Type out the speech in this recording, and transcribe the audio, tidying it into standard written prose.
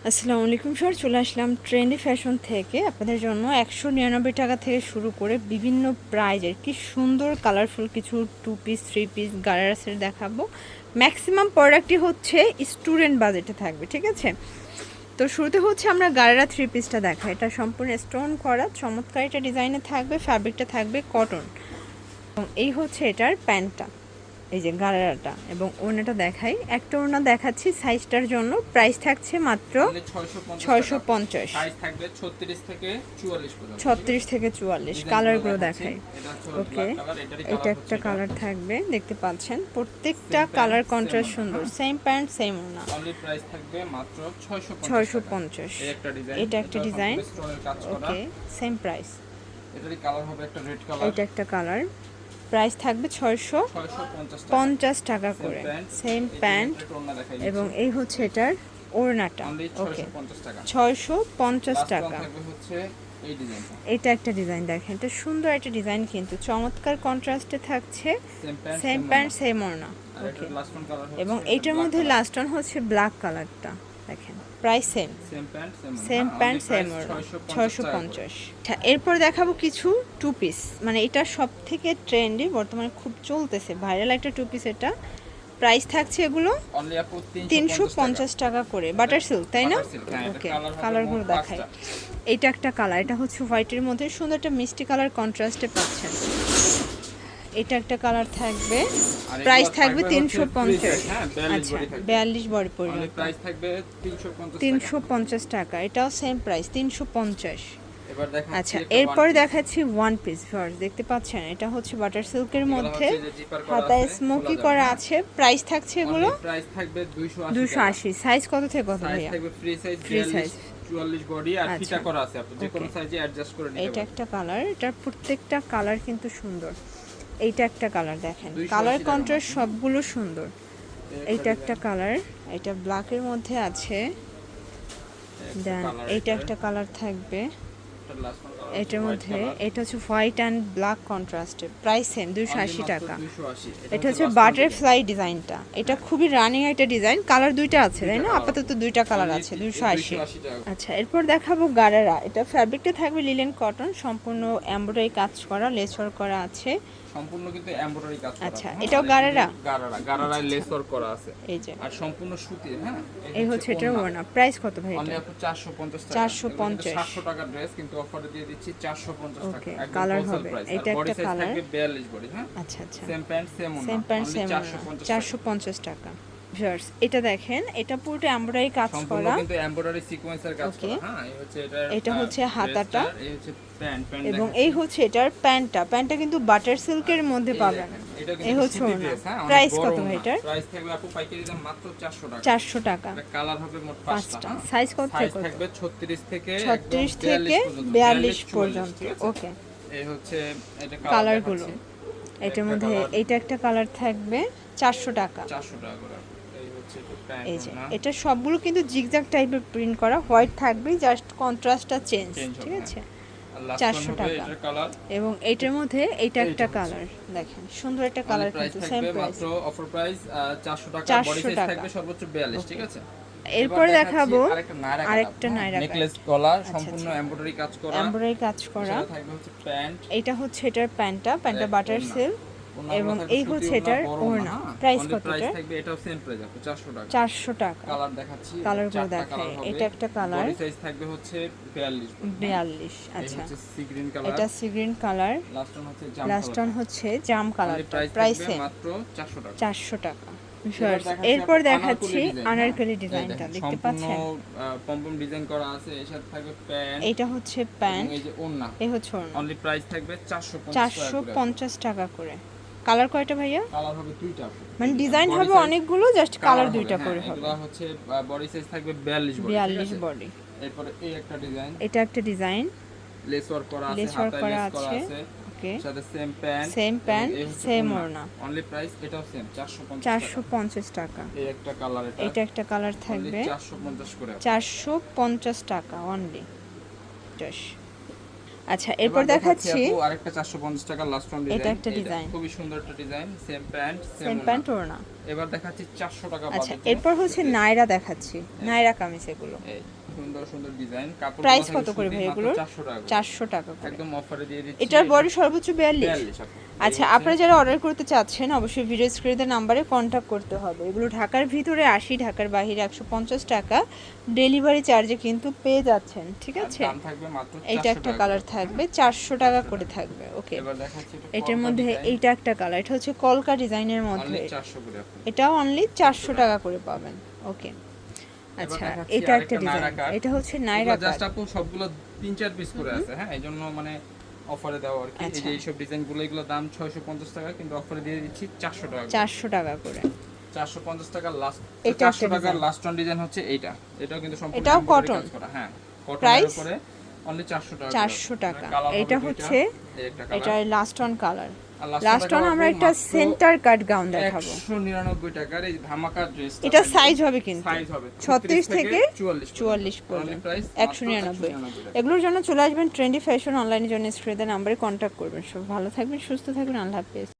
আসসালামু আলাইকুম স্যার, চলে আসলাম ট্রেন্ডি ফ্যাশন থেকে আপনাদের জন্য 199 টাকা থেকে শুরু করে বিভিন্ন প্রাইজের কি সুন্দর কালারফুল কিছু 2 পিস 3 পিস গারারা সেট দেখাবো। ম্যাক্সিমাম প্রোডাক্টই হচ্ছে স্টুডেন্ট বাজেটে থাকবে, ঠিক আছে। তো শুরুতে হচ্ছে আমরা গারারা 3 পিসটা দেখাই। এটা সম্পূর্ণ স্টোন করা চমৎকার একটা ডিজাইনে থাকবে, ফ্যাব্রিকটা থাকবে কটন এবং এই হচ্ছে এটার প্যান্টটা, এই যে গারারাটা এবং ওড়নাটা দেখাই। একটা ওড়না দেখাচ্ছি সাইজটার জন্য, প্রাইস থাকছে মাত্র 650। সাইজ থাকবে 36 থেকে 44 পর্যন্ত। 36 থেকে 44 কালারগুলো দেখাই। ওকে, এটা একটা কালার থাকবে, দেখতে পাচ্ছেন প্রত্যেকটা কালার কন্ট্রাস্ট সুন্দর। সেম প্যান্ট সেম ওড়না, অনলি প্রাইস থাকবে মাত্র 650। এটা একটা ডিজাইন। ওকে, সেম প্রাইস। এটারই কালার হবে একটা রেড কালার। এটা একটা কালার, প্রাইস থাকবে 650 টাকা করে। সেম প্যান্ট এবং এই হচ্ছে এটার ওড়নাটা। ওকে, 650 টাকা। এটা একটা ডিজাইন দেখেন, এটা সুন্দর একটা ডিজাইন, কিন্তু চমৎকার কন্ট্রাস্টে থাকছে। সেম প্যান্ট সেম ওড়না। ওকে, এবং এইটার মধ্যে লাস্ট অন হচ্ছে ব্ল্যাক কালারটা দেখেন, প্রাইস সেম প্যান্ট সেম ওড়না, 650। আচ্ছা, এরপর দেখাবো কিছু 2 পিস, মানে এটা সব থেকে ট্রেন্ডি, বর্তমানে খুব চলতেছে, ভাইরাল একটা 2 পিস। এটা প্রাইস থাকছে এগুলো 350 টাকা করে। বাটার সিল্ক, তাই না? ওকে, কালারগুলো দেখাই। এটা একটা কালার, এটা হচ্ছে হোয়াইটের মধ্যে সুন্দর একটা মিষ্টি কালার কন্ট্রাস্টে পাচ্ছেন। এটা একটা কালার থাকবে, প্রাইস থাকবে 350। আচ্ছা, 42 বডি পর্যন্ত প্রাইস থাকবে 350 টাকা। এটাও সেম প্রাইস 350। আচ্ছা, এরপর এরপর দেখাচ্ছি 1 পিস ফার্স্ট, দেখতে পাচ্ছেন এটা হচ্ছে বাটার সিল্কের মধ্যে হাতায় স্মোকি করা আছে। প্রাইস থাকছে এগুলো প্রাইস থাকবে 280। সাইজ কত থেকে কত ভাইয়া? থাকবে ফ্রি সাইজ 44 বডি আর ফিতা করা আছে, আপনি যে কোনো সাইজে অ্যাডজাস্ট করে নিতে পারবেন। এটা একটা কালার, এটার প্রত্যেকটা কালার কিন্তু সুন্দর। এইটা একটা কালার দেখেন, কালার কন্ট্রাস্ট সবগুলো সুন্দর। এইটা একটা কালার, এটা ব্ল্যাকের মধ্যে আছে। দেন এইটা একটা কালার থাকবে এটার মধ্যে, এটা হচ্ছে হোয়াইট অ্যান্ড ব্ল্যাক কন্ট্রাস্টে। প্রাইস সেম 280 টাকা। এটা হচ্ছে বাটারফ্লাই ডিজাইনটা, এটা খুবই রানিং একটা ডিজাইন। কালার দুইটা আছে, তাই না? আপাতত দুইটা কালার আছে, 280। আচ্ছা, এরপর দেখাবো গারারা। এটা ফ্যাব্রিকটা থাকবে লিলেন কটন, সম্পূর্ণ এমব্রয়ডারি কাজ করা, লেস ওয়ার্ক করা আছে সম্পূর্ণ, কিন্তু এমব্রয়ডারি কাজ করা। আচ্ছা, এটাও গারারা, গারারায় লেস ওয়ার্ক করা আছে, এই যে, আর সম্পূর্ণ সুতির। হ্যাঁ, এই হচ্ছে এটার ওড়না। প্রাইস কত ভাই? এটা এটা 450 টাকা। 450। 700 টাকা ড্রেস, কিন্তু অফারে দিয়ে দিচ্ছি 450 টাকা। ওকে, কালার হবে। এটা একটা কালার, 42 বডি। হ্যাঁ, আচ্ছা আচ্ছা, সেম প্যান্ট সেম ওড়না, সেম প্যান্ট সেম ওড়না, 450 450 টাকা। ভিউয়ার্স, এটা দেখেন, এটা পুরোটা এমব্রয়ডারি কাজ করা, কিন্তু এমব্রয়ডারি সিকোয়েন্সের কাজ করা। হ্যাঁ, এই হচ্ছে এটা হচ্ছে হাতাটা, এই হচ্ছে প্যান্ট এবং এই হচ্ছে এটার প্যান্টটা। প্যান্টটা কিন্তু বাটার সিল্কের মধ্যে পাবেন। এই হচ্ছে ওড়না। প্রাইস কত ভাই এটার? প্রাইস থাকবে আপু পাইকারি দাম মাত্র 400 টাকা। 400 টাকা। কালার হবে মোট 5টা। সাইজ কত থেকে কত? থাকবে 36 থেকে 42 পর্যন্ত। ওকে, এই হচ্ছে এটা কালারগুলো। এটার মধ্যে এইটা একটা কালার থাকবে 400 টাকা। 400 টাকা করে। এই হচ্ছে প্যান্ট। এই যে, এটা সবগুলো কিন্তু জিগজ্যাগ টাইপের প্রিন্ট করা, হোয়াইট থাকবে, জাস্ট কন্ট্রাস্টটা চেঞ্জ, ঠিক আছে। 400 টাকা। এবং এইটার মধ্যে এইটা একটা কালার দেখেন, সুন্দর একটা কালার, কিন্তু সেম প্রাইস, মাত্র অফার প্রাইস 400 টাকা। বডি সাইজ থাকবে সর্বোচ্চ 42, ঠিক আছে। এরপর দেখাবো আরেকটা নায়রা নেকলেস গলা, সম্পূর্ণ এমব্রয়ডারি কাজ করা, এমব্রয়ডারি কাজ করা। থাকবে হচ্ছে প্যান্ট, এটা হচ্ছে এটার প্যান্টটা বাটার সিল্ক, এবং এই হচ্ছে এটার ওড়না। প্রাইস কত? প্রাইস থাকবে এটাও সেম প্রাইস আপু 400 টাকা। 400 টাকা। কালার দেখাচ্ছি, কালারগুলো দেখাই। এটা একটা কালার, বডি সাইজ থাকবে হচ্ছে 42। আচ্ছা, এটা সি গ্রিন কালার, এটা sea green colour, last on হচ্ছে জাম কালার। প্রাইস সেম মাত্র 400 টাকা। 400 টাকা। এরপর দেখাচ্ছি আনারকলি ডিজাইনটা, দেখতে পাচ্ছেন পমপম ডিজাইন করা আছে, এর সাথে থাকবে প্যান্ট। এটা হচ্ছে প্যান্ট, এই যে ওড়না, এই হচ্ছে ওড়না। অনলি প্রাইস থাকবে 450 টাকা করে। কালার কয়টা ভাইয়া? কালার হবে দুইটা, মানে ডিজাইন হবে অনেকগুলো, জাস্ট কালার দুইটা করে হবে। এগুলা হচ্ছে বডি সাইজ থাকবে 42 বডি, 42 বডি। এরপর এই একটা ডিজাইন, এটা একটা ডিজাইন, লেস ওয়ার্ক করা আছে, লেস ওয়ার্ক করা হাতায় লেস আছে। ওকে, সাথে সেম প্যান্ট সেম ওড়না। অনলি প্রাইস এটাও সেম 450 টাকা। এই একটা কালার, এটা একটা কালার থাকবে 450 করে, 450 টাকা অনলি। আচ্ছা এরপর দেখাচ্ছি আপু আরেকটা 450 টাকা লাস্ট ওয়ান ডিজাইন। এটা একটা ডিজাইন, খুবই সুন্দর একটা ডিজাইন, সেম প্যান্ট ওড়না। এবার দেখাচ্ছি 400 টাকা আচ্ছা বাজেটে। এরপর হচ্ছে নায়রা দেখাচ্ছি, নায়রা কামিজ এগুলো। এই সুন্দর সুন্দর ডিজাইন, কাপড় প্রাইস কত করে ভাই এগুলোর? 400 টাকা। 400 টাকা করে একদম অফারে দিয়ে দিচ্ছি। এটার বডি সর্বোচ্চ 42। 42 আপু। আচ্ছা আপনারা যারা অর্ডার করতে চাচ্ছেন অবশ্যই ভিডিও স্ক্রিনের নাম্বারে কন্ট্যাক্ট করতে হবে। এগুলো ঢাকার ভিতরে 80, ঢাকার বাইরে 150 টাকা ডেলিভারি চার্জে কিন্তু পেয়ে যাচ্ছেন, ঠিক আছে? দাম থাকবে মাত্র 400 এইটা একটা কালার থাকবে 400 টাকা করে থাকবে। ওকে এবার দেখাচ্ছি এটার মধ্যে এইটা একটা কালার, এটা হচ্ছে কলকা ডিজাইনের মধ্যে, 400 করে আপু। এটাও অনলি 400 টাকা করে পাবেন। ওকে আচ্ছা এটা একটা ডিজাইন, এটা হচ্ছে নাইরা কাট। জাস্ট আপু সবগুলো 3-4 পিস করে আছে, হ্যাঁ এইজন্য মানে অফারে দেওয়া আর কি। এই যে এইসব ডিজাইনগুলো এগুলো দাম 650 টাকা, কিন্তু অফারে দিয়ে দিচ্ছি 400 টাকা। 400 টাকা করে, 450 টাকা লাস্ট। এটা 400 টাকার লাস্ট ওয়ান ডিজাইন হচ্ছে এইটা। এটাও কিন্তু সম্পূর্ণ এটাও এমব্রয়ডারি কটন। কাজ করা, হ্যাঁ কটনের প্রাইস উপরে অনলি 400 টাকা। 400 টাকা। কালার এটা হবে হচ্ছে এই একটা কালার। এটা লাস্ট অন কালার। আর লাস্ট অন আমরা একটা সেন্টার কাট গাউন দেখাবো 199 টাকার এই ধামাকা ড্রেস। এটা সাইজ হবে কিন্তু সাইজ হবে 36 থেকে 44 পর্যন্ত, প্রাইস 199। এগুলোর জন্য চলে আসবেন ট্রেন্ডি ফ্যাশন অনলাইনের জন্য স্ক্রিনের নাম্বারে কন্ট্যাক্ট করবেন। সব ভালো থাকবেন, সুস্থ থাকবেন, আল্লাহ হাফেজ।